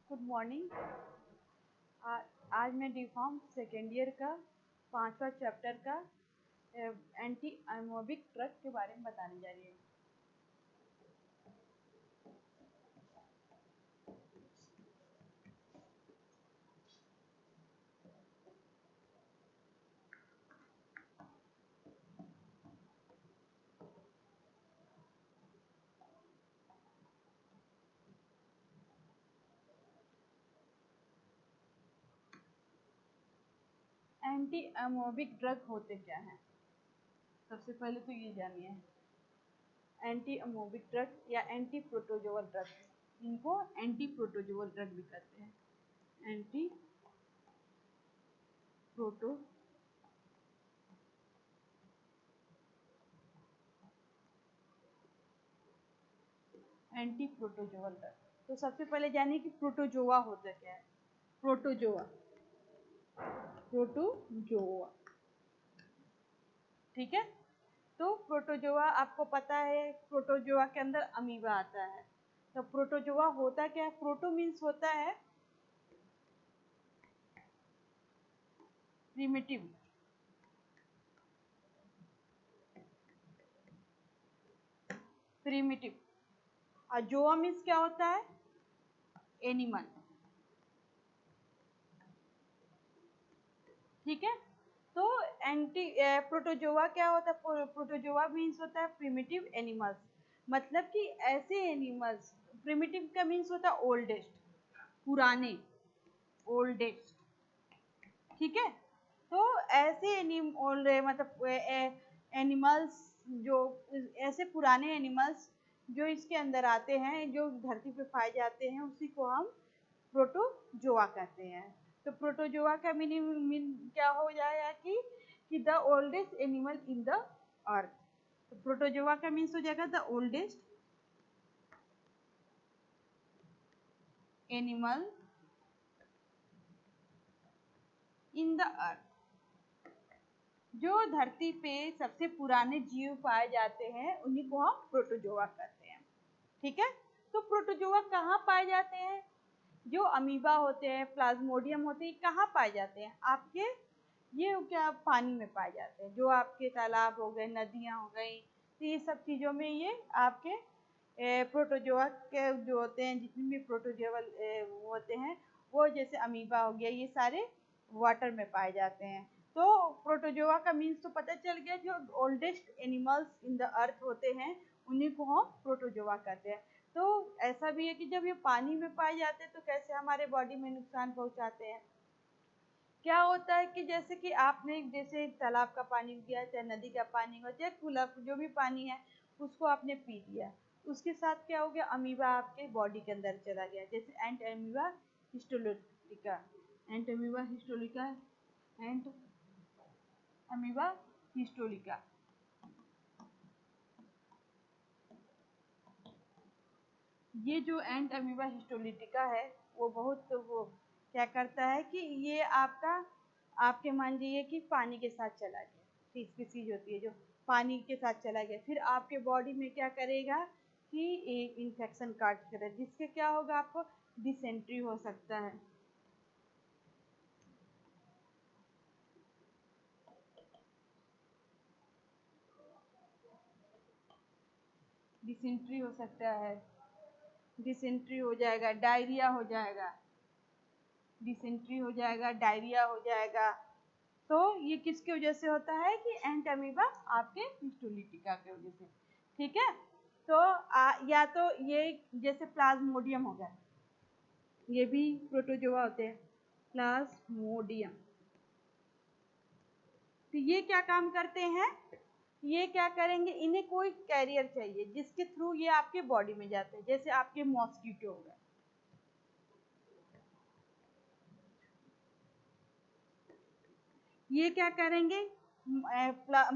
Good morning. आज मैं D pharm second year का 5वां चैप्टर का एंटी अमोबिक ड्रग के बारे में बताने जा रही हूँ। एंटी अमोबिक ड्रग होते क्या हैं? सबसे पहले तो ये जानिए, एंटी अमोबिक ड्रग या एंटी प्रोटोजोअल ड्रग, इनको एंटी प्रोटोजोअल ड्रग भी कहते हैं। Anti proto anti protozoal drug. तो सबसे पहले जानिए कि प्रोटोजोआ होता क्या है। प्रोटोजोआ, प्रोटोजोआ, ठीक है। तो प्रोटोजोआ आपको पता है, प्रोटोजोआ के अंदर अमीबा आता है। तो प्रोटोजोआ होता क्या है? प्रोटो मीन्स होता है प्रिमिटिव, प्रिमिटिव, और जोआ मीन्स क्या होता है? एनिमल, ठीक है। तो एंटी प्रोटोजोआ क्या होता है? प्रोटोजोआ मीन्स होता है प्रिमिटिव एनिमल्स, मतलब कि ऐसे एनिमल्स। प्रिमिटिव का मीन्स होता है ओल्डेस्ट, पुराने, ओल्डेस्ट, ठीक है। तो ऐसे मतलब एनिमल्स, जो ऐसे पुराने एनिमल्स जो इसके अंदर आते हैं, जो धरती पे पाए जाते हैं, उसी को हम प्रोटोजोआ कहते हैं। तो प्रोटोजोआ का मीनिंग क्या हो जाएगा कि the oldest animal in the earth. तो प्रोटोजोआ का मीन्स हो जाएगा the oldest animal in the earth. जो धरती पे सबसे पुराने जीव पाए जाते हैं, उन्हीं को हम प्रोटोजोआ कहते हैं, ठीक है। तो प्रोटोजोआ कहाँ पाए जाते हैं? जो अमीबा होते हैं, प्लाज्मोडियम होते हैं, कहाँ पाए जाते हैं? आपके ये क्या पानी में पाए जाते हैं, जो आपके तालाब हो गए, नदियाँ हो गई, तो ये सब चीज़ों में ये आपके प्रोटोजोआ के जो होते हैं, जितने भी प्रोटोजोअल होते हैं, वो जैसे अमीबा हो गया, ये सारे वाटर में पाए जाते हैं। तो प्रोटोजोआ का मीन्स तो पता चल गया, जो oldest animals in the earth होते हैं, उन्हीं को हम प्रोटोजोआ कहते हैं। तो ऐसा भी है कि जब ये पानी में पाए जाते हैं तो कैसे हमारे बॉडी में नुकसान पहुंचाते हैं। क्या होता है कि जैसे कि आपने जैसे तालाब का पानी पिया, चाहे नदी का पानी हो, चाहे खुला जो भी पानी है, उसको आपने पी लिया, उसके साथ क्या हो गया? अमीबा आपके बॉडी के अंदर चला गया, जैसे एंट अमीबा हिस्टोलिका, एंट अमीबा हिस्टोलिका, एंट अमीबा हिस्टोलिका। ये जो एंट अमीबा हिस्टोलिटिका है, वो बहुत वो क्या करता है कि ये आपके मान लीजिए कि पानी के साथ चला गया, स्पीसीज होती है जो पानी के साथ चला गया, फिर आपके बॉडी में क्या करेगा कि एक इन्फेक्शन काट करेगा, जिससे क्या होगा? आपको डिसेंट्री हो सकता है, डिसेंट्री हो सकता है, डिसेंट्री हो जाएगा, डायरिया हो जाएगा, डिसेंट्री हो जाएगा, डायरिया हो जाएगा। तो ये किसकी वजह से होता है? कि एंट अमीबा आपके हिस्टोलिटिका की वजह से, ठीक है। तो या तो ये जैसे प्लाज्मोडियम हो गया, ये भी प्रोटोजोआ होते हैं, प्लाज्मोडियम। तो ये क्या काम करते हैं? ये क्या करेंगे? इन्हें कोई कैरियर चाहिए जिसके थ्रू ये आपके बॉडी में जाते हैं, जैसे आपके मॉस्किटो हो गए, ये क्या करेंगे?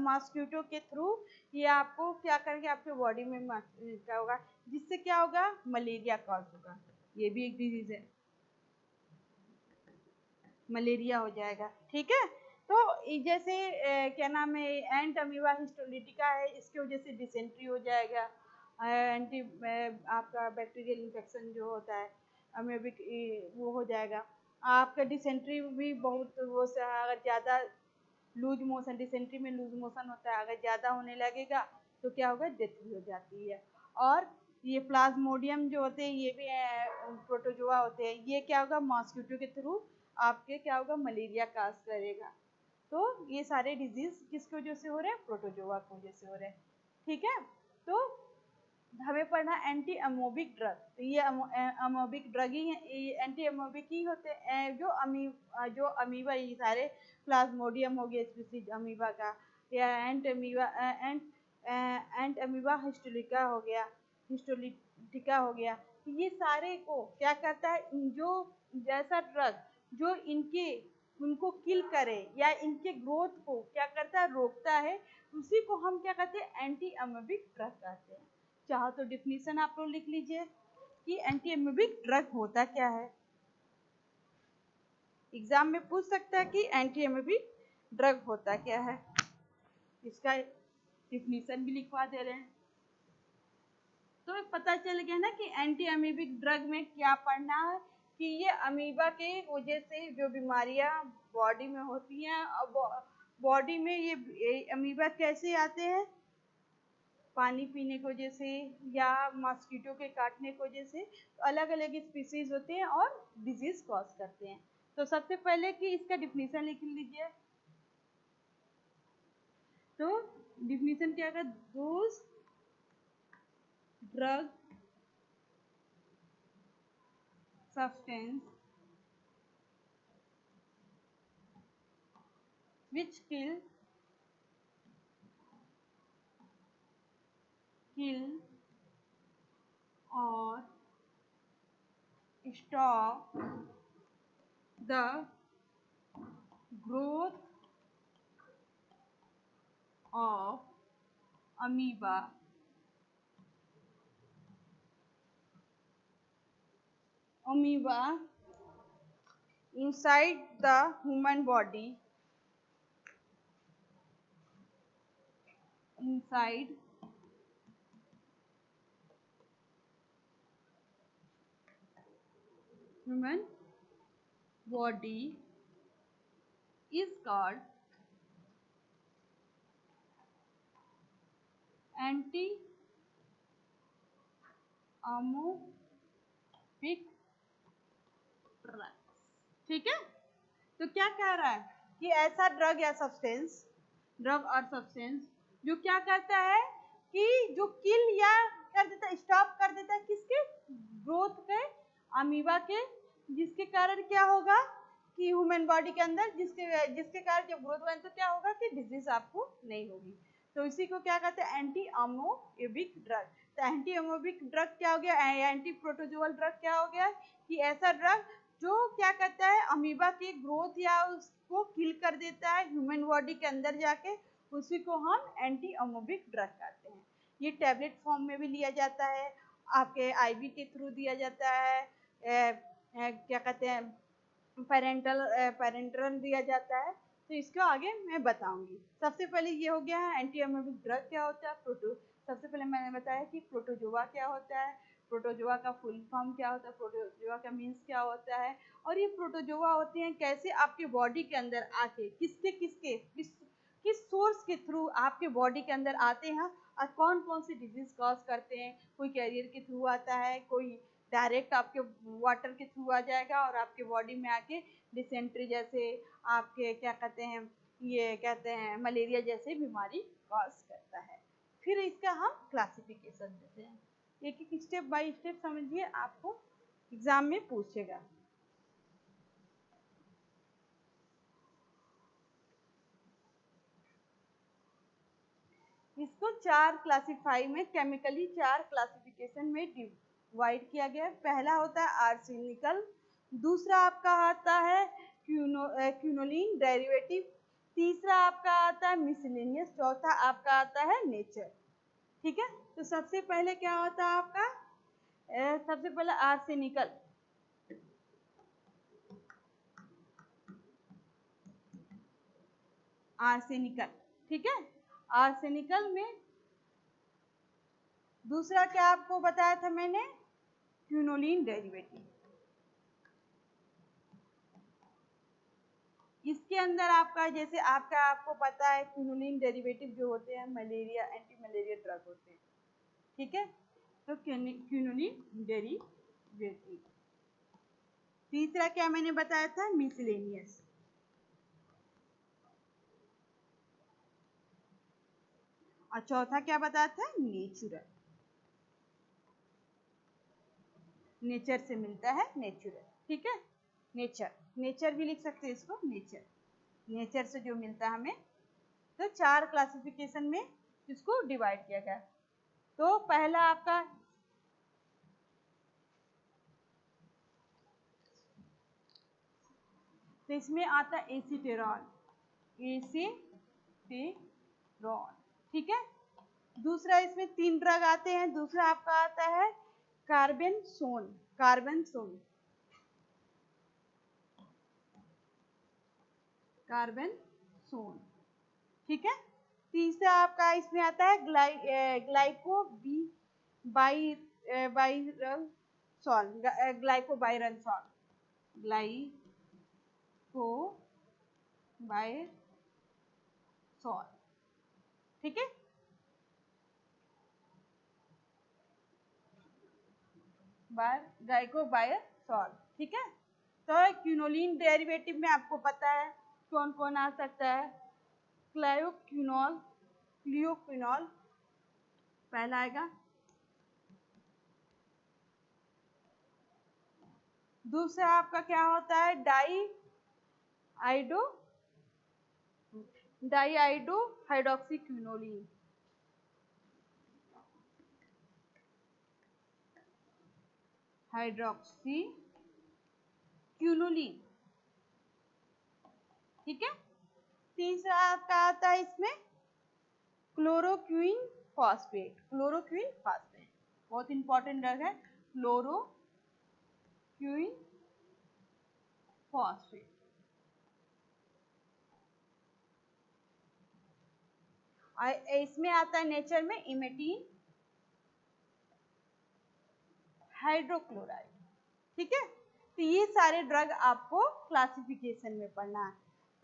मॉस्किटो के थ्रू ये आपको क्या करेंगे? आपके बॉडी में क्या होगा? जिससे क्या होगा? मलेरिया कॉज होगा, ये भी एक डिजीज है, मलेरिया हो जाएगा, ठीक है। तो जैसे क्या नाम है, एंट अमीबा हिस्टोलिटिका है, इसकी वजह से डिसेंट्री हो जाएगा, एंटी आपका बैक्टीरियल इन्फेक्शन जो होता है, अमेबिक वो हो जाएगा। आपका डिसेंट्री भी बहुत वो अगर ज़्यादा लूज मोशन, डिसेंट्री में लूज मोशन होता है, अगर ज़्यादा होने लगेगा तो क्या होगा, डेथ भी हो जाती है। और ये प्लाज्मोडियम जो होते हैं ये भी प्रोटोजोआ होते हैं, ये क्या होगा, मॉस्किटो के थ्रू आपके क्या होगा, मलेरिया काज करेगा। तो ये सारे डिजीज किसकी वजह से हो रहे हैं, प्रोटोजोआ की वजह से हो रहे हैं। ठीक है, तो हमें पढ़ना एंटी अमोबिक ड्रग। तो ये अमोबिक ड्रग ही एंटी अमोबिक ही होते हैं, जो अमीबा, ये सारे प्लाज्मोडियम हो गया स्पीसीज अमीबा का, या एंट अमीबा हिस्टोलिका हो गया, हिस्टोलिटिका हो गया। ये सारे को क्या करता है, जो जैसा ड्रग जो उनको किल करे या इनके ग्रोथ को क्या करता है, रोकता है, उसी को हम क्या कहते हैं, एंटी अमोबिक ड्रग कहते हैं। चाहो तो डिफिनीशन आप लोग लिख लीजिए कि एंटी अमोबिक ड्रग होता क्या है। एग्जाम में पूछ सकता है कि एंटी अमोबिक ड्रग होता क्या है, इसका डिफिनीशन भी लिखवा दे रहे हैं। तो पता चल गया ना कि एंटी अमीबिक ड्रग में क्या पढ़ना है, कि ये अमीबा के वजह से जो बीमारियां बॉडी में होती हैं, बॉडी में ये अमीबा कैसे आते हैं, पानी पीने की वजह से या मॉस्किटो के काटने की वजह से, अलग अलग स्पीसीज होते हैं और डिजीज कॉज करते हैं। तो सबसे पहले कि इसका डिफिनीशन लिख लीजिए। तो डिफिनीशन क्या है, those drug substance which kill or stop the growth of amoeba inside the human body, inside human body is called anti-amoebic drug। ठीक है, तो क्या कह रहा है कि ऐसा ड्रग या सब्सटेंस, ड्रग और सब्सटेंस जो क्या करता है कि जो किल या कर देता है, स्टॉप कर देता है किसके, ग्रोथ के, अमीबा के, जिसके कारण क्या होगा कि ह्यूमन बॉडी के अंदर जिसके कारण जब ग्रोथ बने तो क्या होगा कि डिजीज आपको नहीं होगी। तो इसी को क्या कहते हैं, एंटी अमोएबिक ड्रग। तो एंटी अमोएबिक ड्रग क्या हो गया, एंटी प्रोटोजोअल ड्रग क्या हो गया, कि ऐसा ड्रग जो क्या करता है, अमीबा की ग्रोथ या उसको किल कर देता है ह्यूमन बॉडी के अंदर जाके, उसी को हम एंटी अमोबिक ड्रग कहते हैं। ये टैबलेट फॉर्म में भी लिया जाता है, आपके आईवी के थ्रू दिया जाता है, क्या कहते हैं, पेरेंटल दिया जाता है। तो इसको आगे मैं बताऊंगी। सबसे पहले ये हो गया है एंटी अमोबिक ड्रग क्या होता है, सबसे पहले मैंने बताया कि प्रोटोजोआ क्या होता है, प्रोटोजोआ का फुल फॉर्म क्या होता है, प्रोटोजोआ का मीन्स क्या होता है, और ये प्रोटोजोआ होते हैं कैसे आपके बॉडी के अंदर आके किस सोर्स के थ्रू आपके बॉडी के अंदर आते हैं, और कौन कौन सी डिजीज कॉज करते हैं। कोई कैरियर के थ्रू आता है, कोई डायरेक्ट आपके वाटर के थ्रू आ जाएगा और आपके बॉडी में आके डिसेंट्री जैसे, आपके क्या कहते हैं, ये कहते हैं मलेरिया जैसे बीमारी कॉज करता है। फिर इसका हम क्लासिफिकेशन देते हैं, एक एक स्टेप बाय स्टेप समझिए, आपको एग्जाम में पूछेगा। इसको चार क्लासिफाई में, केमिकली चार क्लासिफिकेशन में डिवाइड किया गया है। पहला होता है आर्सेनिकल, दूसरा आपका आता है क्विनोलिन डेरिवेटिव, तीसरा आपका आता है मिसलेनियस, चौथा आपका आता है नेचर। ठीक है, तो सबसे पहले क्या होता है आपका, सबसे पहले आर्सेनिकल। आर्सेनिकल, ठीक है, आर्सेनिकल में दूसरा क्या आपको बताया था मैंने, क्विनोलिन डेरिवेटिव। इसके अंदर आपका जैसे आपको पता है क्विनोलिन डेरिवेटिव जो होते हैं मलेरिया एंटी मलेरिया ड्रग होते हैं, ठीक है। तो क्विनोलिन डेरिवेटिव। तीसरा क्या मैंने बताया था, मिसलेनियस। और चौथा क्या बताया था, नेचुरल। नेचर से मिलता है, नेचुरल, ठीक है। नेचर भी लिख सकते हैं इसको, नेचर से जो मिलता है हमें। तो 4 क्लासिफिकेशन में इसको डिवाइड किया गया। तो पहला आपका तो इसमें आता है एसीटेरॉल, ठीक है। दूसरा इसमें 3 ड्रग आते हैं। दूसरा आपका आता है कार्बेनसोन, ठीक है। तीसरा आपका इसमें आता है ग्लाइकोबायरसॉल, ठीक है। ग्लाइकोबायरसॉल, ठीक है। तो क्विनोलिन डेरिवेटिव में आपको पता है कौन कौन आ सकता है, क्लियोक्विनॉल पहला आएगा। दूसरा आपका क्या होता है, डाईआइडो हाइड्रोक्सीक्विनोलिन, ठीक है। तीसरा आपका आता है इसमें क्लोरोक्विन फॉस्फेट, बहुत इंपॉर्टेंट ड्रग है क्लोरोक्विन फॉस्फेट। इसमें आता है नेचर में इमेटीन हाइड्रोक्लोराइड, ठीक है। तो ये सारे ड्रग आपको क्लासिफिकेशन में पढ़ना है।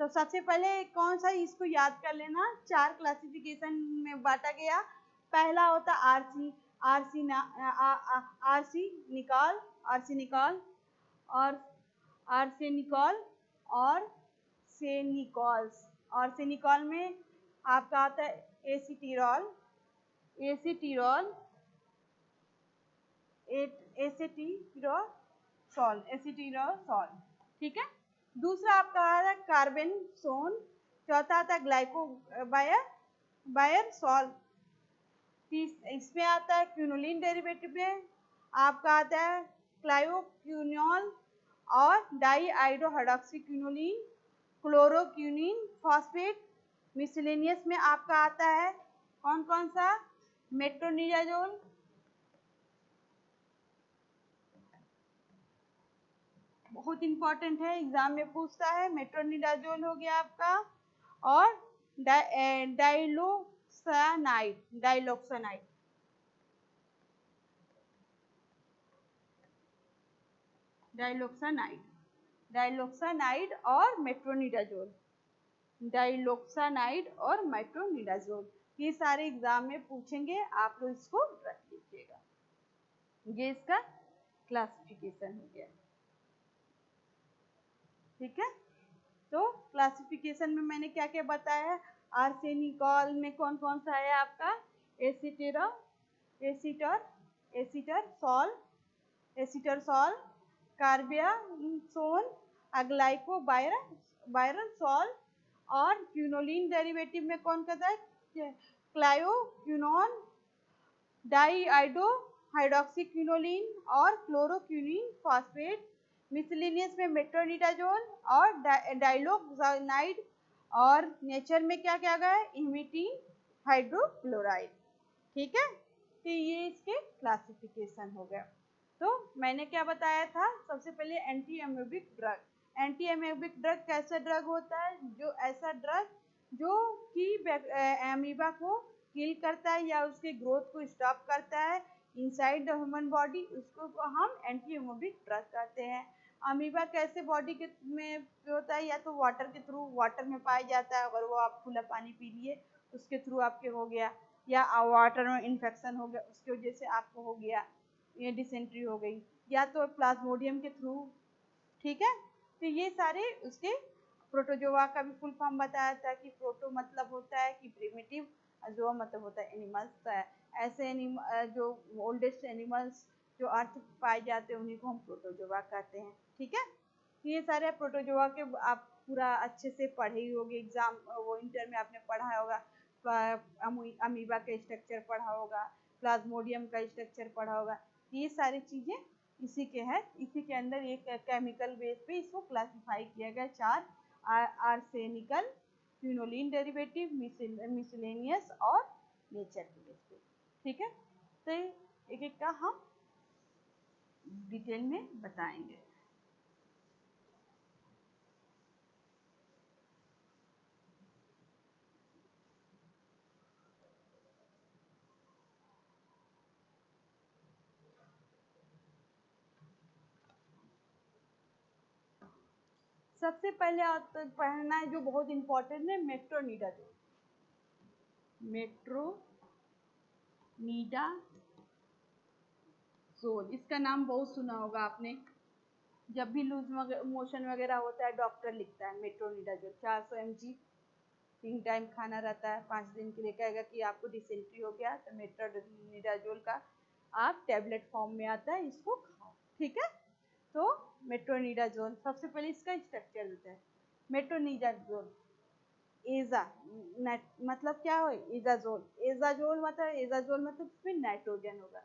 तो सबसे पहले कौन सा, इसको याद कर लेना, 4 क्लासिफिकेशन में बांटा गया। पहला होता आर्सेनिकॉल और सेनिकॉल में आपका आता है एसीटीरॉल, एसीटीरॉल, ठीक है। दूसरा आपका आता है कार्बेनसोन, चौथा आता है ग्लाइकोबायरसॉल, इसमें आता है क्विनोलिन डेरिवेटिव में आपका आता है क्लायोक्विनॉल और डाईआइडोहाइड्रोक्सीक्विनोलिन, क्लोरोक्विनिन फॉस्फेट। मिसलेनियस में आपका आता है कौन कौन सा, मेट्रोनिडाजोल, बहुत इंपॉर्टेंट है, एग्जाम में पूछता है। मेट्रोनिडाजोल हो गया आपका, और डाइलोक्सानाइड और मेट्रोनिडाजोल, ये सारे एग्जाम में पूछेंगे, आप लोग इसको रख लीजिएगा। ये इसका क्लासिफिकेशन हो गया, ठीक है। तो क्लासिफिकेशन में मैंने क्या क्या बताया, आर्सेनिकॉल में कौन कौन सा है आपका, एसीटरसॉल, कार्बियासोन, ग्लाइकोबायरसॉल, और क्विनोलिन डेरिवेटिव में कौन कहता है, क्लायोक्विनोन, डाईआइडोहाइड्रोक्सीक्विनोलिन और क्लोरोक्विनिन फॉस्फेट। मिसलेनियस में मेट्रोनिडाजोल और डाइलोक्सानाइड, और नेचर में क्या क्या गया, इमेटीन हाइड्रोक्लोराइड, ठीक है। तो ये इसके क्लासिफिकेशन हो गया। तो मैंने क्या बताया था, सबसे पहले एंटी एमोबिक ड्रग कैसा ड्रग होता है, जो ऐसा ड्रग जो कि एमीबा को किल करता है या उसके ग्रोथ को स्टॉप करता है इनसाइड द ह्यूमन बॉडी, उसको हम एंटी एमोबिक ड्रग कहते हैं। अमीबा कैसे बॉडी के में होता है, या तो वाटर के थ्रू, वाटर में पाया जाता है, अगर वो आप खुला पानी पी लिए उसके थ्रू आपके हो गया, या वाटर में इन्फेक्शन हो गया उसकी वजह से आपको हो गया, ये डिसेंट्री हो गई, या तो प्लाज्मोडियम के थ्रू। ठीक है, तो ये सारे उसके प्रोटोजोआ का भी फुल फॉर्म बताया था कि प्रोटो मतलब होता है कि प्रिमिटिव, जोआ मतलब होता है एनिमल्स। तो ऐसे जो ओल्डेस्ट एनिमल्स जो अर्थ पे पाए जाते हैं उन्हीं को हम प्रोटोजोआ कहते हैं। ठीक है, तो ये सारे प्रोटोजोआ के आप पूरा अच्छे से पढ़े ही होगे, एग्जाम वो इंटर में आपने पढ़ा होगा, अमीबा का स्ट्रक्चर पढ़ा होगा, प्लाज्मोडियम का स्ट्रक्चर पढ़ा होगा। ये सारी चीजें इसी के है, इसी के अंदर एक केमिकल बेस पे इसको क्लासिफाई किया गया 4, आर्सेनिकल, क्विनोलिन डेरिवेटिव, मिसलेनियस और नेचर के बेस पे। ठीक है, तो एक एक का हम डिटेल में बताएंगे। सबसे पहले पढ़ना है जो बहुत इंपॉर्टेंट है, मेट्रोनिडाजोल। मेट्रोनिडाजोल, इसका नाम बहुत सुना होगा आपने, जब भी लूज मोशन वगैरह होता है डॉक्टर लिखता है मेट्रोनिडाजोल 400 mg, 3 टाइम खाना रहता है, 5 दिन के लिए कहेगा कि आपको डिसेंट्री हो गया तो मेट्रोनिडाजोल का आप टैबलेट फॉर्म में आता है, इसको खाओ। ठीक है, तो मेट्रोनिडाजोल सबसे पहले इसका स्ट्रक्चर होता है। मेट्रोनिडाजोल एजा मतलब क्या हो, एजाजोल, एजाजोल मतलब इसमें नाइट्रोजन होगा।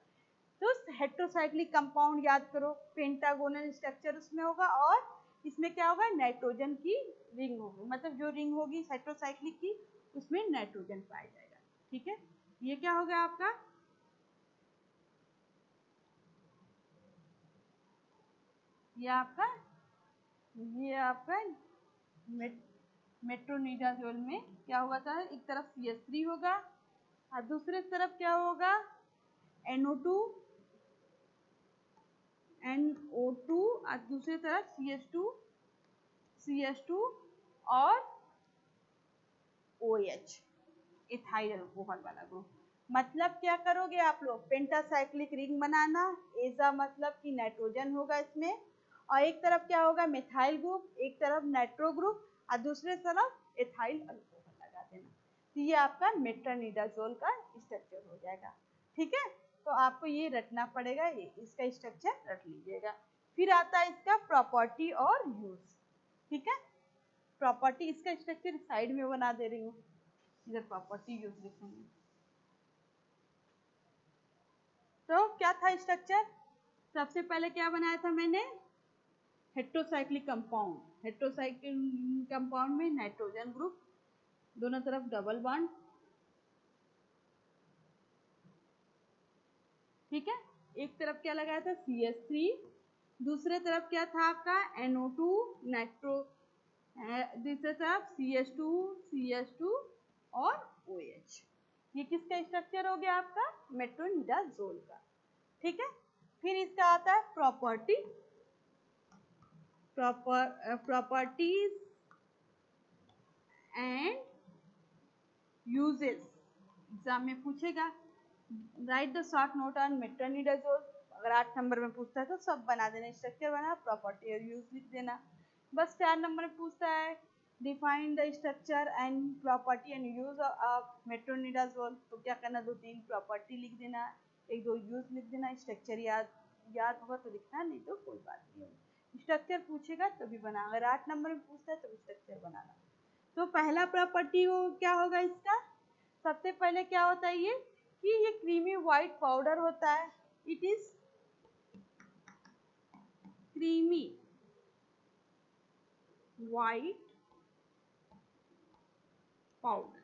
तो हेट्रोसाइक्लिक कंपाउंड याद करो, पेंटागोनल स्ट्रक्चर उसमें होगा, और इसमें क्या होगा, नाइट्रोजन की रिंग होगी, मतलब जो रिंग होगी हेट्रोसाइक्लिक की उसमें नाइट्रोजन पाया जाएगा। ठीक है, ये क्या हो गया आपका, ये आपका मेट्रोनिडाजोल में क्या हुआ था, एक तरफ CH3 होगा और दूसरे तरफ क्या होगा, NO2 और दूसरी तरफ CH2 और OH, इथाइल अल्कोहल वाला ग्रुप। मतलब क्या करोगे आप लोग, पेंटासाइक्लिक रिंग बनाना, एजा मतलब कि नाइट्रोजन होगा इसमें, और एक तरफ क्या होगा, मिथाइल ग्रुप, एक तरफ नाइट्रो ग्रुप और दूसरे तरफ इथाइल अल्कोहल लगा देना। तो ये आपका मेट्रोनिडाजोल का स्ट्रक्चर हो जाएगा। ठीक है, तो आपको ये रटना पड़ेगा, ये इसका स्ट्रक्चर रट लीजिएगा। फिर आता है इसका प्रॉपर्टी और यूज। ठीक है, प्रॉपर्टी, इसका स्ट्रक्चर साइड में बना दे रही हूँ, इधर प्रॉपर्टी यूज लिखेंगे। तो क्या था स्ट्रक्चर, सबसे पहले क्या बनाया था मैंने, हेट्रोसाइक्लिक कंपाउंड, हेट्रोसाइक्लिक कंपाउंड में नाइट्रोजन ग्रुप, दोनों तरफ डबल बॉन्ड। ठीक है, एक तरफ क्या लगाया था CH3, दूसरे तरफ क्या था आपका NO2 नाइट्रो, दूसरे तरफ CH2 और OH। ये किसका स्ट्रक्चर हो गया आपका, मेट्रोनिडाजोल का। ठीक है, फिर इसका आता है प्रॉपर्टीज एंड यूजेस। एग्जाम में पूछेगा, right the short note on metronidazole, अगर 8 नंबर में पूछता है तो सब बना देना, स्ट्रक्चर बना, प्रॉपर्टी और यूज लिख देना। बस 4 नंबर में पूछता है define the structure and property and use of metronidazole, तो क्या करना, 2-3 प्रॉपर्टी लिख देना, 1-2 यूज लिख देना, स्ट्रक्चर याद होगा तो लिखना, नहीं तो कोई बात नहीं होगी। स्ट्रक्चर पूछेगा तो भी बना, अगर 8 नंबर में पूछता है तो स्ट्रक्चर बनाना। तो पहला प्रॉपर्टी क्या होगा इसका, सबसे पहले क्या होता है ये, कि ये क्रीमी व्हाइट पाउडर होता है, it is creamy white powder.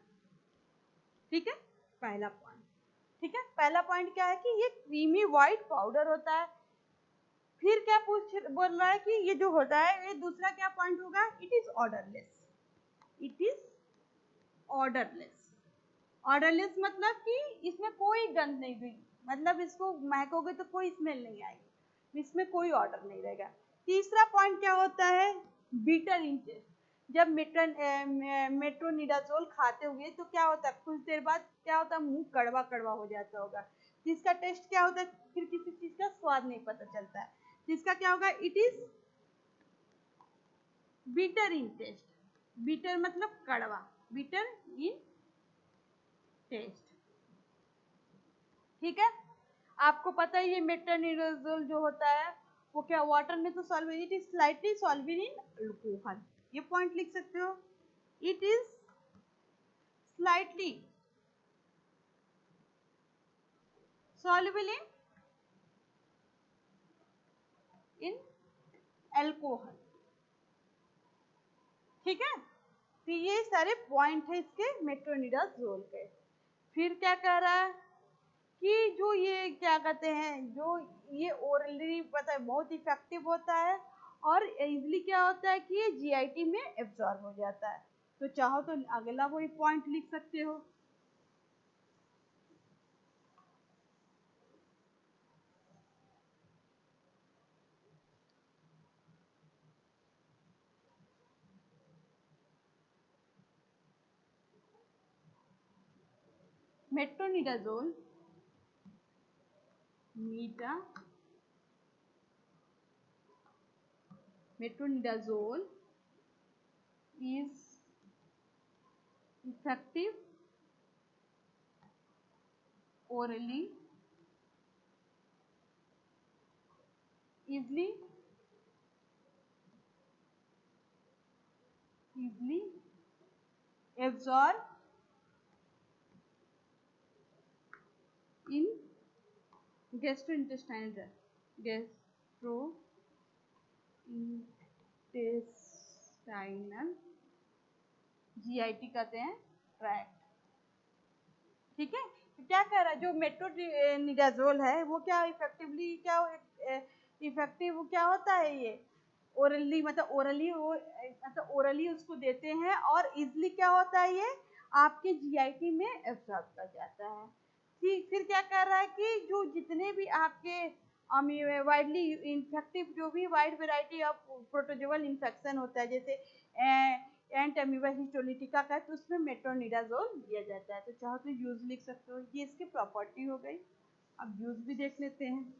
ठीक है, पहला पॉइंट। ठीक है, पहला पॉइंट क्या है कि ये क्रीमी व्हाइट पाउडर होता है। फिर क्या बोल रहा है कि ये जो होता है, ये दूसरा क्या पॉइंट होगा, it is odourless, it is odourless. Odourless मतलब कि इसमें कोई गंध नहीं हुई, मतलब इसको महकोगे तो कोई स्मेल नहीं आएगी, इसमें कोई ऑर्डर नहीं रहेगा। तीसरा पॉइंट क्या होता है, बिटर इन टेस्ट। जब मेट्रोनिडाजोल खाते हुए तो क्या होता है, कुछ देर बाद क्या होता है, मुंह कड़वा कड़वा हो जाता होगा, जिसका टेस्ट क्या होता है, फिर किसी चीज का स्वाद नहीं पता चलता है, जिसका क्या होगा, it is bitter in taste. Bitter मतलब कड़वा, बिटर इन टेस्ट। ठीक है, आपको पता है ये मेट्रोनिडाजोल जो होता है वो क्या वाटर में तो soluble, it is slightly soluble in alcohol. ये पॉइंट लिख सकते हो, it is slightly soluble in alcohol. ठीक है, तो ये सारे पॉइंट है इसके मेट्रोनिडाजोल के। फिर क्या कह रहा है कि जो ये क्या कहते हैं, जो ये ओरली पता है बहुत इफेक्टिव होता है और इजिली क्या होता है कि ये जीआईटी में एब्जॉर्ब हो जाता है। तो चाहो तो अगला वही पॉइंट लिख सकते हो। मेट्रोनिडाजोल मीटा metronidazole is effective orally, easily absorb in gastrointestinal GIT कहते हैं ट्रैक्ट। ठीक है, तो क्या कह रहा है, जो मेट्रोनिडाजोल है वो क्या इफेक्टिवली क्या इफेक्टिव क्या होता है, ये ओरली मतलब ओरली वो मतलब ओरली उसको देते हैं और इजिली क्या होता है, ये आपके जीआईटी में एब्जॉर्ब कर जाता है। ठीक, फिर क्या कर रहा है कि जो जितने भी आपके वाइडली इन्फेक्टिव जो भी wide variety of protozoal infection होता है, जैसे एंट अमीबा हिस्टोलिटिका का, तो उसमें मेट्रोनिडाजोल दिया जाता है। तो चाहो तो यूज लिख सकते हो, ये इसकी प्रॉपर्टी हो गई। अब यूज भी देख लेते हैं।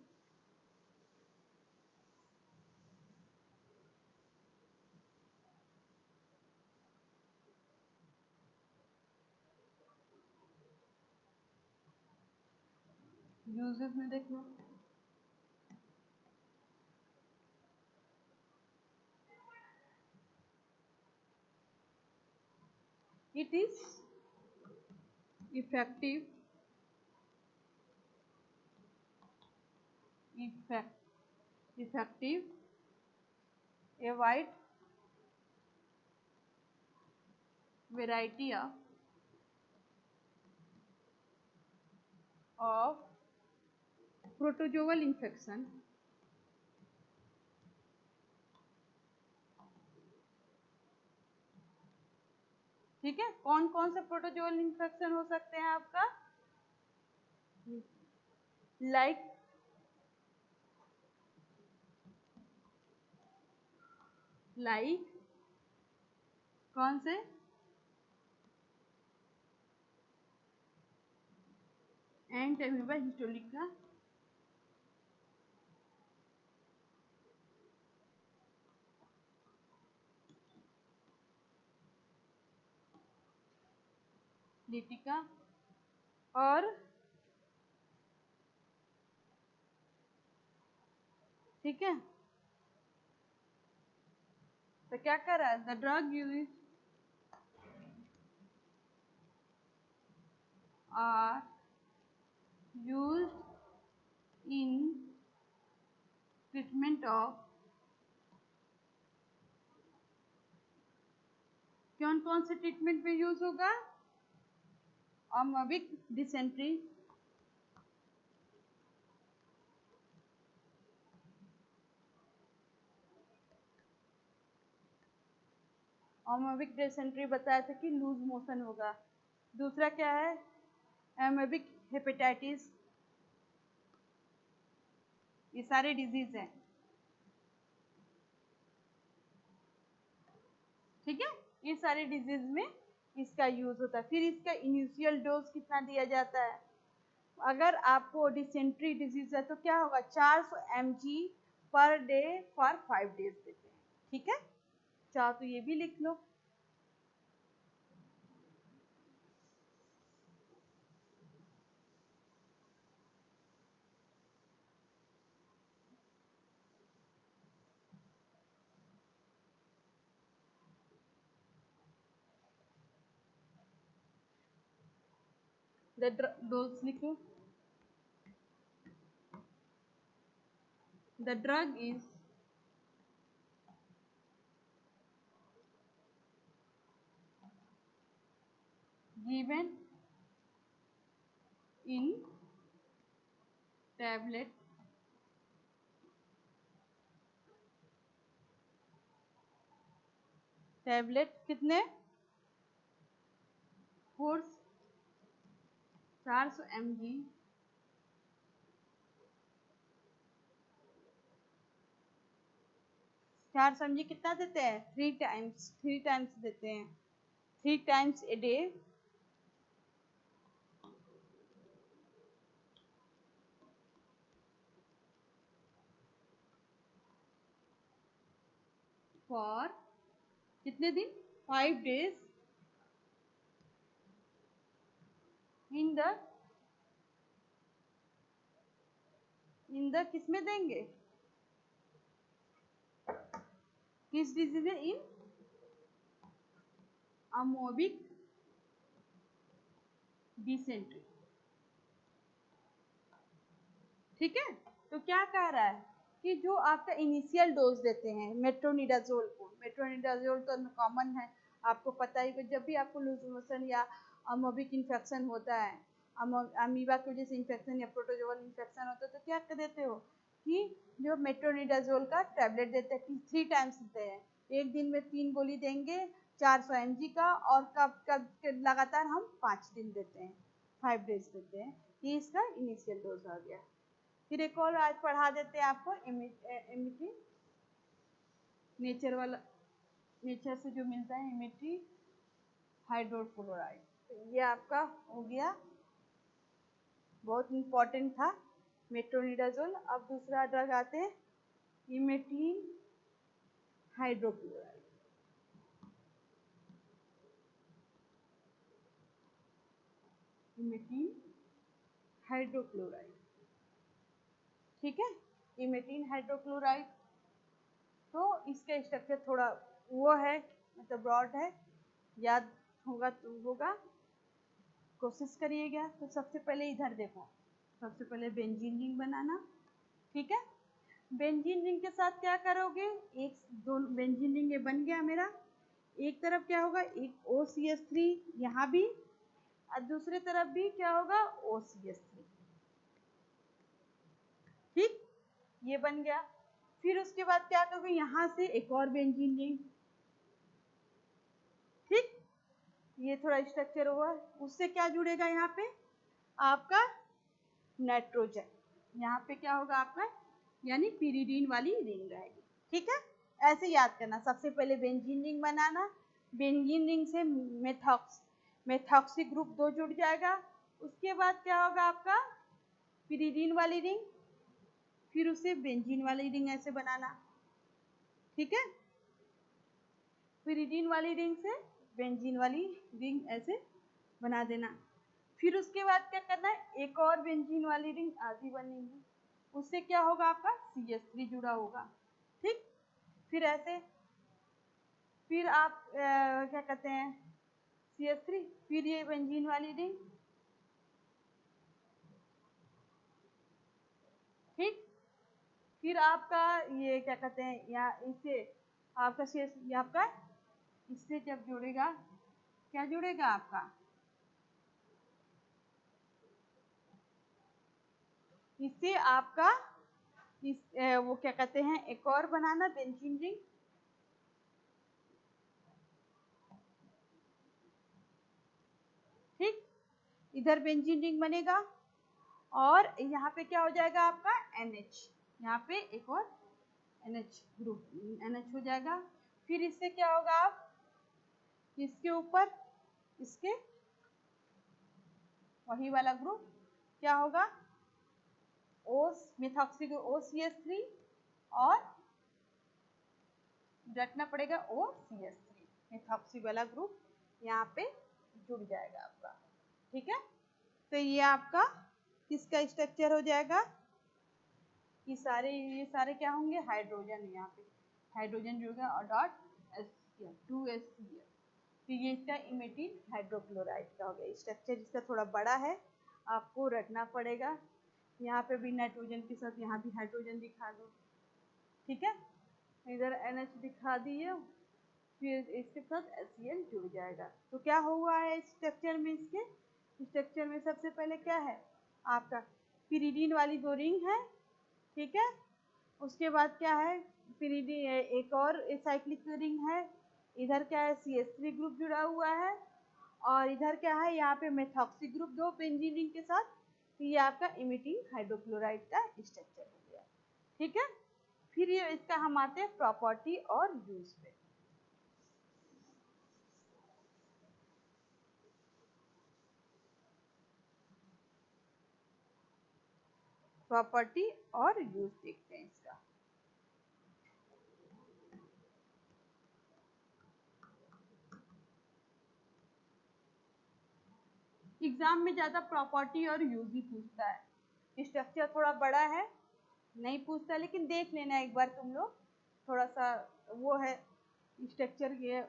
यूजेस में देख लो, it is effective effective a wide variety of protozoal infection ठीक है, कौन कौन से प्रोटोजोअल इन्फेक्शन हो सकते हैं आपका, लाइक कौन से, एंट अमीबा हिस्टोलिका, लिटिका और ठीक है, तो क्या कर रहा है, the drug use are use in treatment of, कौन कौन से ट्रीटमेंट में यूज होगा, अमोबिक डिसेंट्री, अमोबिक डिसेंट्री बताया था कि लूज मोशन होगा। दूसरा क्या है, एमोबिक हेपेटाइटिस, ये सारे डिजीज हैं। ठीक है, ये सारे डिजीज में इसका यूज होता है। फिर इसका इनिशियल डोज कितना दिया जाता है? अगर आपको डिसेंट्री डिजीज है तो क्या होगा, 400 mg per day for 5 days देते हैं। ठीक है, चाहो तो ये भी लिख लो। डोज लिखो। The drug is given in tablet कितने, 400 mg 400 mg कितना देते हैं, 3 टाइम्स देते हैं, 3 टाइम्स ए डे फॉर कितने दिन, 5 डेज इन द किस में देंगे, किस डिजीज में, इन अमोबिक डिसेंट्री। ठीक है, तो क्या कह रहा है कि जो आपका इनिशियल डोज देते हैं मेट्रोनिडाजोल को, मेट्रोनिडाजोल तो कॉमन है, आपको पता ही कि जब भी आपको लूज मोशन या अमोबिक इन्फेक्शन होता है, अमीबा की वजह से इन्फेक्शन या प्रोटोजोअल इन्फेक्शन होता है, तो क्या कर देते हो कि जो मेट्रोनिडाजोल का टैबलेट देते हैं, 3 टाइम्स देते हैं, एक दिन में 3 गोली देंगे 400 mg का, और कब कब लगातार हम 5 दिन देते हैं, 5 डेज देते हैं। ये इसका इनिशियल डोज आ गया। फिर एक और आज पढ़ा देते हैं आपको इमिटी, नेचर से जो मिलता है, इमिटी हाइड्रोक्लोराइड, तो ये आपका हो गया, बहुत इंपॉर्टेंट था मेट्रोनिडाजोल। अब दूसरा ड्रग आते हैं इमेटीन हाइड्रोक्लोराइड। इमेटीन हाइड्रोक्लोराइड, ठीक है, इमेटीन हाइड्रोक्लोराइड, तो इसका स्ट्रक्चर थोड़ा वो है, मतलब ब्रॉड है, याद होगा तो होगा, कोशिश करिएगा। तो सबसे पहले इधर देखो, सबसे पहले बेंजीन रिंग बनाना। ठीक है, बेंजीन रिंग के साथ क्या करोगे, एक दो बेंजीन रिंग ये बन गया मेरा, एक तरफ क्या होगा, एक OCH3 यहाँ भी, और दूसरी तरफ भी क्या होगा, OCH3। ठीक, ये बन गया। फिर उसके बाद क्या करोगे, यहाँ से एक और बेंजीन रिंग, ठीक, ये थोड़ा स्ट्रक्चर हुआ, उससे क्या जुड़ेगा, यहाँ पे आपका नाइट्रोजन, यहाँ पे क्या होगा आपका, यानी पिरिडीन वाली रिंग रहेगी। ठीक है, ऐसे याद करना, सबसे पहले बेंजीन रिंग बनाना, बेंजीन रिंग से मेथॉक्सी ग्रुप 2 जुड़ जाएगा, उसके बाद क्या होगा आपका पिरिडीन वाली रिंग, फिर उसे बेंजीन वाली रिंग ऐसे बनाना। ठीक है, पिरिडीन वाली रिंग से बेंजीन वाली रिंग ऐसे बना देना। फिर उसके बाद क्या करना है, एक और बेंजीन वाली रिंग आधी बनेगी, उससे क्या होगा आपका CH3 जुड़ा होगा। ठीक, फिर ऐसे, फिर आप क्या कहते हैं CH3, फिर ये बेंजीन वाली रिंग, ठीक, फिर आपका ये क्या कहते हैं, या इससे आपका CH, आपका इससे जब जुड़ेगा, क्या जुड़ेगा आपका, इससे आपका इस वो क्या कहते हैं, एक और बनाना बेंजीन रिंग। ठीक, इधर बेंजीन रिंग बनेगा, और यहाँ पे क्या हो जाएगा आपका NH, यहाँ पे एक और NH ग्रुप NH हो जाएगा। फिर इससे क्या होगा, आप इसके ऊपर इसके वही वाला ग्रुप क्या होगा, ओ मिथॉक्सी OCH3 और रखना पड़ेगा OCH3 मिथॉक्सी वाला ग्रुप यहाँ पे जुड़ जाएगा आपका। ठीक है, तो ये आपका किसका स्ट्रक्चर हो जाएगा, ये सारे क्या होंगे, हाइड्रोजन। यहाँ पे हाइड्रोजन जुड़ेगा और डॉट HCl 2HCl, तो ये इसका इमेटिन हाइड्रोक्लोराइड का हो गया स्ट्रक्चर। इसका थोड़ा बड़ा है, आपको रखना पड़ेगा। यहाँ पे भी नाइट्रोजन के साथ यहाँ भी हाइड्रोजन दिखा दो। ठीक है, इधर NH दिखा दिए, फिर इसके साथ HCl जुड़ जाएगा। तो क्या हुआ है स्ट्रक्चर में, इसके स्ट्रक्चर में सबसे पहले क्या है आपका पिरीडीन वाली दो रिंग है। ठीक है, उसके बाद क्या है पिरीडीन एक और साइक्लिक रिंग है, इधर क्या है CH3 ग्रुप जुड़ा हुआ है, और इधर क्या है यहाँ पे मेथॉक्सी ग्रुप दो बेंजीन रिंग के साथ। तो ये आपका इमिटिंग हाइड्रोक्लोराइड का स्ट्रक्चर हो गया। ठीक है, फिर ये इसका हम आते हैं प्रॉपर्टी और यूज पे। प्रॉपर्टी और यूज देखते हैं इसका। एग्जाम में ज्यादा प्रॉपर्टी और यूज ही पूछता है, स्ट्रक्चर थोड़ा बड़ा है नहीं पूछता, लेकिन देख लेना एक बार तुम लोग, थोड़ा सा वो है स्ट्रक्चर के,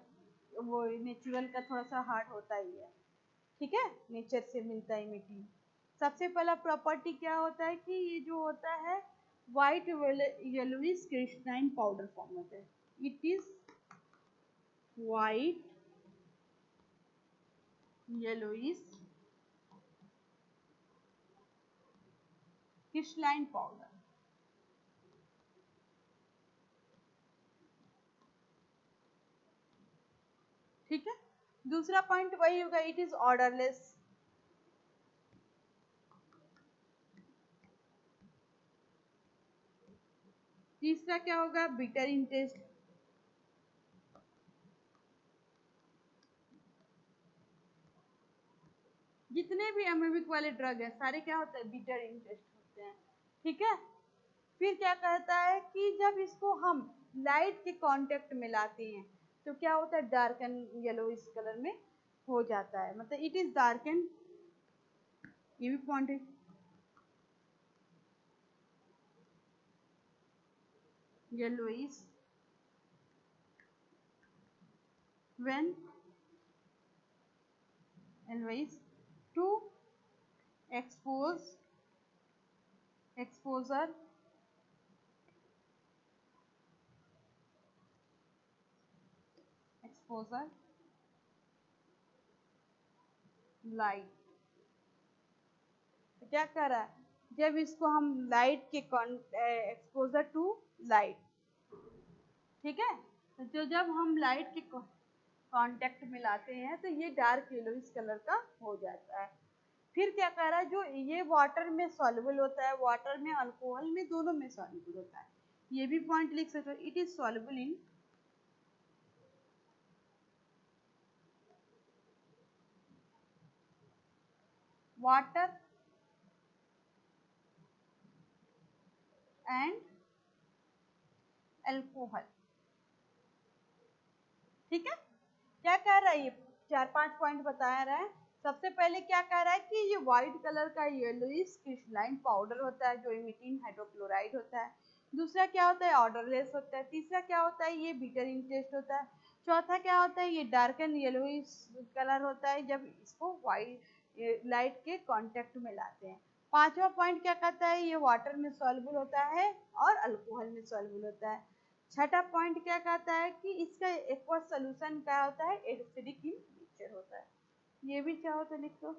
वो नेचुरल का थोड़ा सा हार्ड होता ही है। ठीक है, नेचर से मिलता है मिट्टी। सबसे पहला प्रॉपर्टी क्या होता है कि ये जो होता है white yellowish crystalline powder form होता है। It is white yellowish crystalline powder. ठीक है, दूसरा पॉइंट वही होगा, इट इज ऑर्डरलेस। तीसरा क्या होगा, बिटर इन टेस्ट। जितने भी एमिबिक वाले ड्रग है सारे क्या होते हैं, बिटर इन टेस्ट होते हैं। ठीक है, फिर क्या कहता है कि जब इसको हम लाइट के कांटेक्ट में लाते हैं तो क्या होता है, डार्कन येलो इस कलर में हो जाता है, मतलब इट इज डार्कन। ये भी पॉइंट है, yellowish when always to exposure light. तो क्या कर रहा है, जब इसको हम लाइट के एक्सपोजर टू लाइट, ठीक है, तो जब हम लाइट के कांटेक्ट में लाते हैं तो ये डार्क येलोइश कलर का हो जाता है। फिर क्या कह रहा है, जो ये वाटर में सॉल्युबल होता है, वाटर में अल्कोहल में दोनों में सॉल्युबल होता है। ये भी पॉइंट लिख सकते हो, it is soluble in water and alcohol. ठीक है, क्या कह रहा है, ये 4-5 पॉइंट बता रहा है। सबसे पहले क्या कह रहा है कि ये व्हाइट कलर का येलोइश क्रिस्टलाइन पाउडर होता है जो इमिटिन हाइड्रोक्लोराइड होता है। दूसरा क्या होता है, ऑर्डरलेस होता है। तीसरा क्या होता है, ये बिटर इन टेस्ट होता है। चौथा क्या होता है, ये डार्कन येलोइश कलर होता है जब इसको व्हाइट लाइट के कांटेक्ट में लाते हैं। पांचवा पॉइंट क्या कहता है, ये वाटर में सॉल्युबल होता है और अल्कोहल में सॉल्युबल होता है। छठा पॉइंट क्या कहता है कि इसका एक्वस सोल्यूशन क्या होता है, एसिडिक इन नेचर होता है। ये भी चाहो तो लिख दो।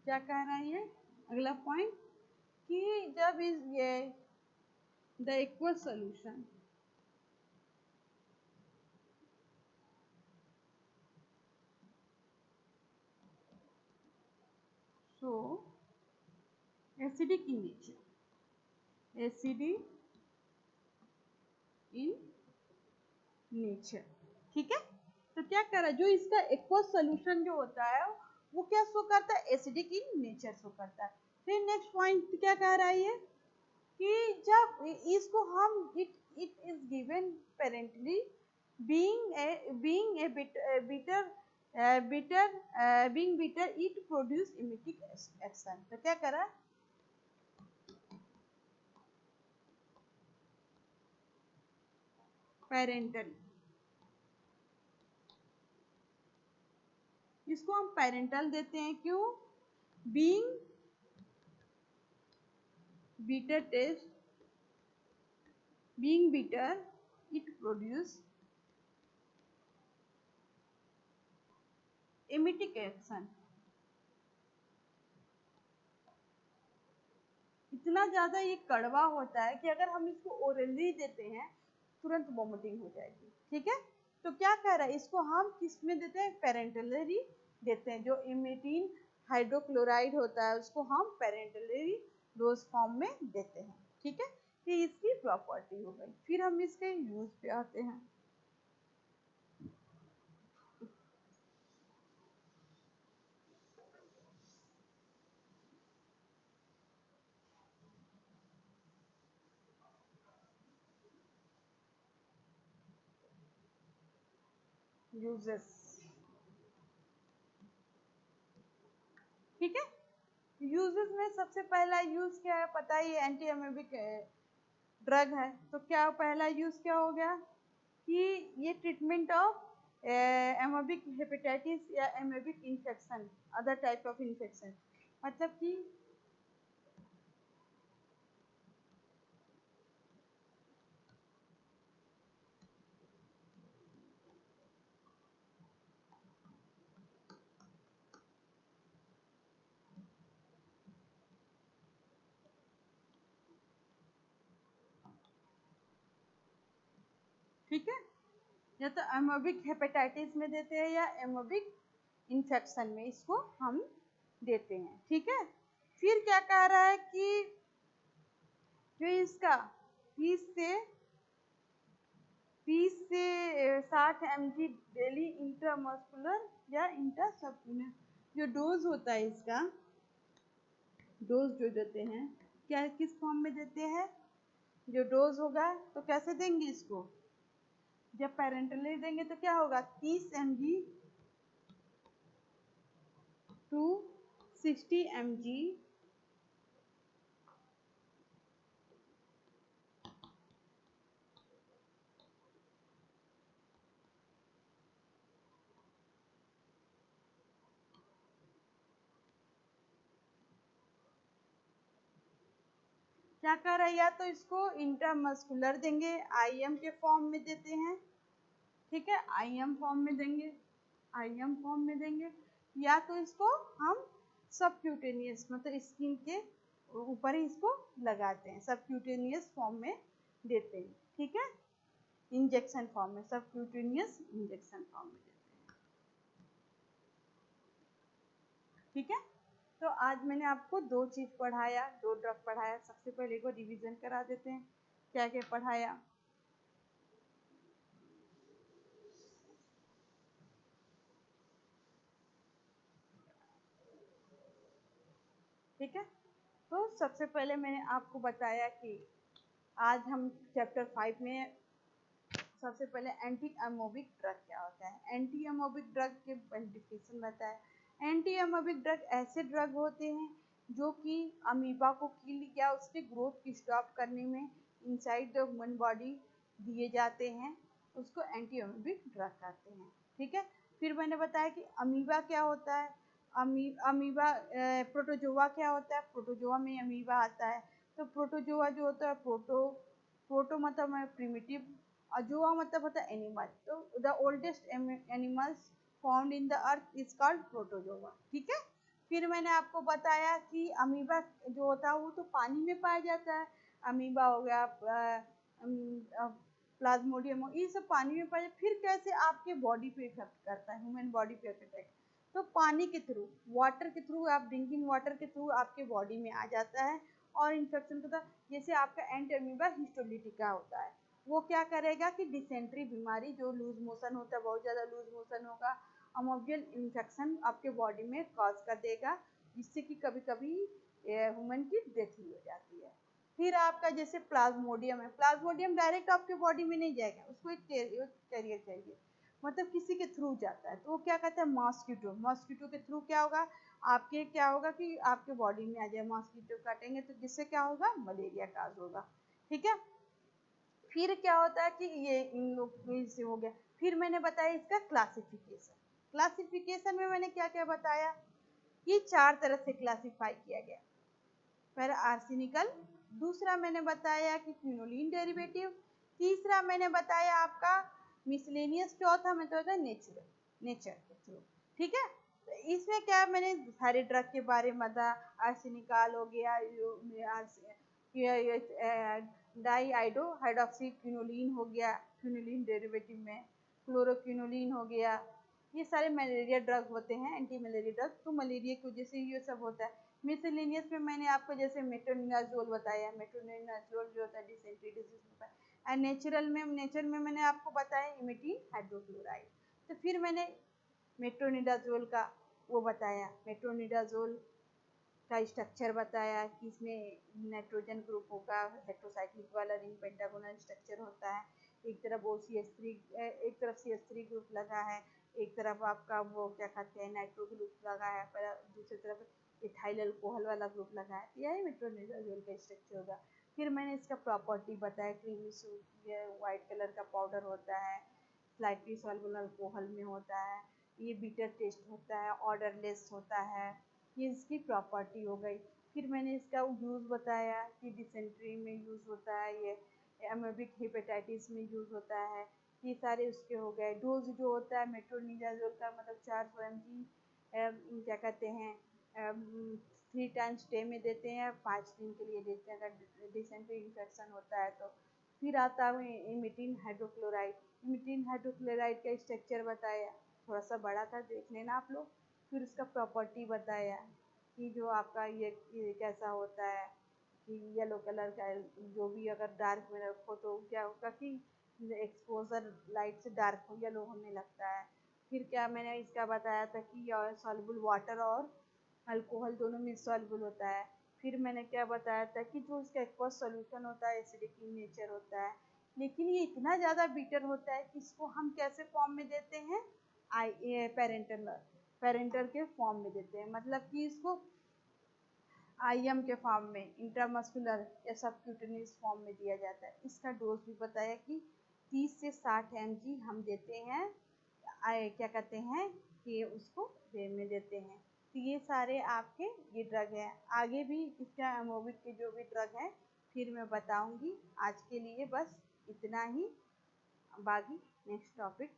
क्या कह रहा है ये, अगला पॉइंट कि जब इज ये the aqueous solution so acidic in nature, acidic in nature, ठीक है। तो क्या कर रहा है, जो इसका एक्वस सोल्यूशन जो होता है वो क्या शो करता है, एसिडिक इन नेचर शो करता है। फिर नेक्स्ट पॉइंट क्या कह रहा है ये कि जब इसको हम it is given parentally being a bitter it produce emetic action. तो क्या करा, पेरेंटल, इसको हम पेरेंटल देते हैं, क्यों, being bitter taste, being bitter it produce emetic action। इतना ज्यादा ये कड़वा होता है कि अगर हम इसको ओरली देते हैं तुरंत वोमिटिंग हो जाएगी, ठीक है। तो क्या कह रहा है, इसको हम किस में देते हैं, पेरेंटली देते हैं। जो इमेटिन हाइड्रोक्लोराइड होता है उसको हम पेरेंटली डोज फॉर्म में देते हैं, ठीक है। ये इसकी प्रॉपर्टी हो गई। फिर हम इसके यूज पे आते हैं। यूजेस, ठीक है। यूजेस में सबसे पहला यूज क्या है, पता ही, एंटी एमेबिक ड्रग है। तो क्या पहला यूज क्या हो गया कि ये ट्रीटमेंट ऑफ एमेबिक हेपेटाइटिस या amoebic infection, other type of infection, मतलब कि ठीक है, या तो एमोबिक हेपेटाइटिस में देते हैं या एमोबिक इन्फेक्शन में इसको हम देते हैं, ठीक है। फिर क्या कह रहा है कि जो इसका 30 से 60 mg डेली इंट्रामस्कुलर या इंट्रासब्क्यूनस जो डोज होता है, इसका डोज जो देते हैं क्या किस फॉर्म में देते हैं, जो डोज होगा तो कैसे देंगे इसको, जब पेरेंटली देंगे तो क्या होगा, 30 mg टू 60 mg क्या कर रहा है, या तो इसको इंट्रामस्कुलर देंगे, आईएम के फॉर्म में देते हैं, ठीक है, आईएम फॉर्म में देंगे, आईएम फॉर्म में देंगे, या तो इसको हम सबक्यूटेनियस मतलब स्किन के ऊपर ही इसको लगाते हैं, सबक्यूटेनियस फॉर्म में देते हैं, ठीक है, इंजेक्शन फॉर्म में, सबक्यूटेनियस इंजेक्शन फॉर्म में देते हैं, ठीक है। तो आज मैंने आपको दो चीज पढ़ाया, दो ड्रग पढ़ाया। सबसे पहले को रिवीजन करा देते हैं, क्या क्या पढ़ाया। ठीक है, तो सबसे पहले मैंने आपको बताया कि आज हम चैप्टर 5 में सबसे पहले एंटी एमोबिक ड्रग क्या होता है। एंटी एमोबिक ड्रग के डेफिनेशन बताया। एंटी एमोबिक ड्रग ऐसे ड्रग होते हैं जो कि अमीबा को किल या उसके ग्रोथ की स्टॉप करने में इनसाइड द ह्यूमन बॉडी दिए जाते हैं, उसको एंटी एमोबिक ड्रग कहते हैं, ठीक है। फिर मैंने बताया कि अमीबा क्या होता है, अमीबा प्रोटोजोआ क्या होता है, प्रोटोजोआ में अमीबा आता है। तो प्रोटोजोआ जो होता है, प्रोटो मतलब प्रिमिटिव, अजोआ मतलब होता है एनिमल। तो the oldest animals found in the earth is called protozoa, ठीक है। फिर मैंने आपको बताया कि अमीबा जो होता है वो तो पानी में पाया जाता है, अमीबा हो गया, प्लाज्मोडियम हो, ये सब पानी में पाया जाता है। फिर कैसे आपके बॉडी पे इफेक्ट करता है, ह्यूमन बॉडी पे इफेक्ट, तो पानी के थ्रू, वाटर के थ्रू, आप ड्रिंकिंग वाटर के थ्रू आपके बॉडी में आ जाता है और इन्फेक्शन होता है। जैसे आपका एंट अमीबा हिस्टोलिटिका होता है, वो क्या करेगा कि डिसेंट्री बीमारी, जो लूज मोशन होता है, बहुत ज़्यादा लूज मोशन होगा, अमोबियल इन्फेक्शन आपके बॉडी में कॉज कर देगा, जिससे कि कभी कभी ह्यूमन की डेथ भी हो जाती है। फिर आपका जैसे प्लाज्मोडियम है, प्लाज्मोडियम डायरेक्ट आपके बॉडी में नहीं जाएगा, उसको एक कैरियर चाहिए, मतलब किसी के थ्रू जाता है, तो वो क्या कहते हैं, मॉस्किटो, मॉस्किटो के थ्रू क्या होगा, आपके क्या होगा कि आपके बॉडी में आ जाए, मॉस्किटो काटेंगे तो जिससे क्या होगा, मलेरिया काज होगा। ठीक है, फिर क्या होता है कि ये इन लोग से हो गया। फिर मैंने बताया इसका क्लासिफिकेशन, क्लासिफिकेशन में मैंने क्या क्या बताया, ये 4 तरह से क्लासिफाई किया गया। पहला आर्सेनिकल, दूसरा मैंने बताया कि क्विनोलिन डेरिवेटिव, तीसरा मैंने बताया आपका मिसलेनियस, चौथा मैं तो होता नेचुरल, नेचर के थ्रू। ठीक है, तो इसमें क्या मैंने सारे ड्रग के बारे में बताया, आर्सेनिकल हो गया, डाई आइडो हाइड्रोक्सी क्विनोलिन हो गया, क्विनोलिन डेरिवेटिव में क्लोरोक्विनोलिन हो गया, ये सारे मलेरिया ड्रग होते हैं, एंटी मलेरिया ड्रग, तो मलेरिया की वजह से ये सब होता है। मिसलेनियस में मैंने आपको जैसे मेट्रोनिडाजोल बताया, मेट्रोनिडाजोल जो होता है डिसेंट्री डिजीज होता है, एंड नेचर में मैंने आपको बताया इमिटीन हाइड्रोक्लोराइड। तो फिर मैंने मेट्रोनिडाजोल का वो बताया, मेट्रोनिडाजोल का स्ट्रक्चर बताया कि इसमें नाइट्रोजन ग्रुप होगा, हेट्रोसाइक्लिक वाला रिंग पेंटागोनल स्ट्रक्चर होता है, एक तरफ OCH3, एक तरफ CH3 ग्रुप लगा है, एक तरफ आपका वो क्या कहते हैं नाइट्रो ग्रुप लगा है, पर दूसरी तरफ इथाइल अल्कोहल वाला ग्रुप लगा है, यही मेट्रोनिडाजोल का स्ट्रक्चर होगा। फिर मैंने इसका प्रॉपर्टी बताया, क्रीमी वाइट कलर का पाउडर होता है, स्लाइटली सॉल्युबल अल्कोहल में होता है, ये बिटर टेस्ट होता है, ऑर्डरलेस होता है, ये इसकी प्रॉपर्टी हो गई। फिर मैंने इसका यूज़ बताया कि डिसेंट्री में यूज़ होता है, ये एमोबिक हेपेटाइटिस में यूज़ होता है, ये सारे उसके हो गए। डोज जो होता है मेट्रोनिडाजोल का, मतलब 400 mg क्या कहते हैं 3 टाइम्स डे में देते हैं, 5 दिन के लिए देते हैं अगर डिसेंट्री इन्फेक्शन होता है तो। फिर आता है इमिटीन हाइड्रोक्लोराइड, इमिटीन हाइड्रोक्लोराइड का स्ट्रक्चर बताया, थोड़ा सा बड़ा था, देख लेना आप लोग। फिर उसका प्रॉपर्टी बताया कि जो आपका ये कैसा होता है कि येलो कलर का, जो भी अगर डार्क में रखो तो क्या होगा कि एक्सपोजर लाइट से डार्क येलो होने लगता है। फिर क्या मैंने इसका बताया था कि सॉल्युबल वाटर और अल्कोहल दोनों में सॉल्युबल होता है। फिर मैंने क्या बताया था कि जो इसका एक्वस सॉल्यूशन होता है एसिडिक इन नेचर होता है, लेकिन ये इतना ज़्यादा बीटर होता है कि इसको हम कैसे फॉर्म में देते हैं, पेरेंटल के फॉर्म में देते हैं, मतलब कि इसको IM के फॉर्म में, इंट्रामस्कुलर या सबक्यूटेनियस फॉर्म में दिया जाता है। इसका डोज भी बताया कि 30 से 60 mg हम देते हैं, क्या कहते हैं कि उसको डे में देते हैं। तो ये सारे आपके ये ड्रग हैं, आगे भी इसका एमोबिक के जो भी ड्रग हैं फिर मैं बताऊंगी। आज के लिए बस इतना ही, बाकी नेक्स्ट टॉपिक